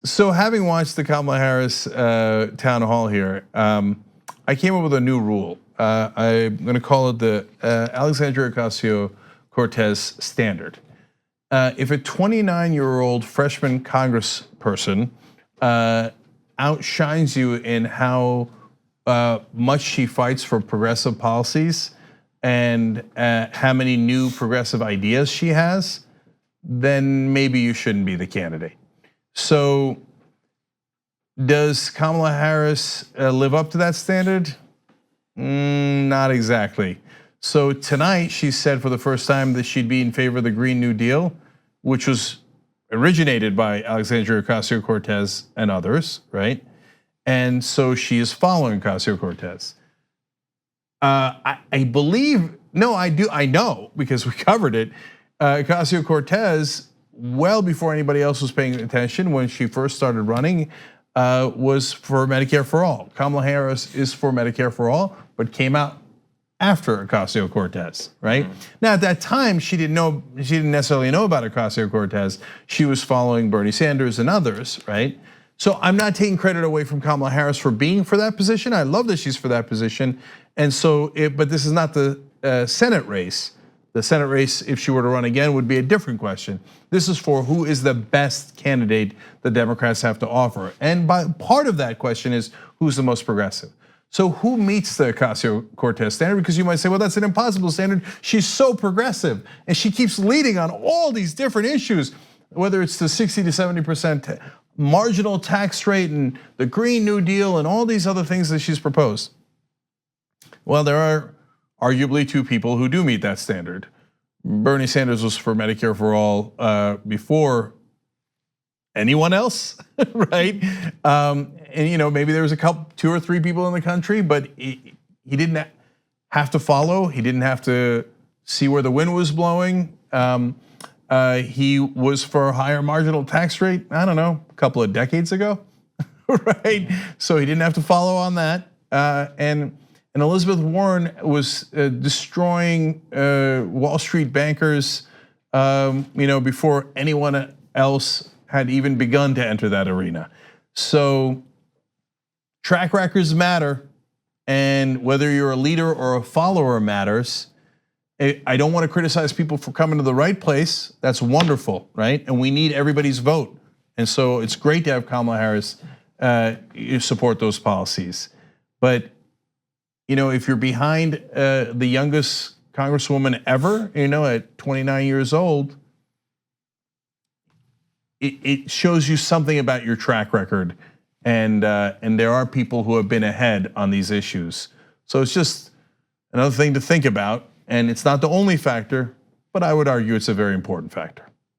So having watched the Kamala Harris town hall here, I came up with a new rule. I'm going to call it the Alexandria Ocasio-Cortez standard. If a 29-year-old freshman congressperson outshines you in how much she fights for progressive policies and how many new progressive ideas she has, then maybe you shouldn't be the candidate. So does Kamala Harris live up to that standard? Not exactly. So tonight she said for the first time that she'd be in favor of the Green New Deal, which was originated by Alexandria Ocasio-Cortez and others, right? And so she is following Ocasio-Cortez. I believe, no, I know because we covered it. Ocasio-Cortez, well before anybody else was paying attention when she first started running, was for Medicare for all. Kamala Harris is for Medicare for all, but came out after Ocasio-Cortez, right? Now at that time, she didn't necessarily know about Ocasio-Cortez. She was following Bernie Sanders and others, right? So I'm not taking credit away from Kamala Harris for being for that position. I love that she's for that position. And so, but this is not the Senate race. The Senate race, if she were to run again, would be a different question. This is for who is the best candidate the Democrats have to offer. And part of that question is who's the most progressive. So who meets the Ocasio-Cortez standard? Because you might say, well, that's an impossible standard. She's so progressive and she keeps leading on all these different issues, whether it's the 60 to 70% marginal tax rate and the Green New Deal and all these other things that she's proposed. Well, there are arguably two people who do meet that standard. Bernie Sanders was for Medicare for all before anyone else, right? And maybe there was two or three people in the country, but he didn't have to follow. He didn't have to see where the wind was blowing. He was for a higher marginal tax rate, I don't know, a couple of decades ago, right? So he didn't have to follow on that. And Elizabeth Warren was destroying Wall Street bankers, before anyone else had even begun to enter that arena. So track records matter, and whether you're a leader or a follower matters. I don't want to criticize people for coming to the right place. That's wonderful, right? And we need everybody's vote. And so it's great to have Kamala Harris support those policies. But if you're behind the youngest congresswoman ever, at 29 years old, it shows you something about your track record, and there are people who have been ahead on these issues. So it's just another thing to think about, and it's not the only factor, but I would argue it's a very important factor.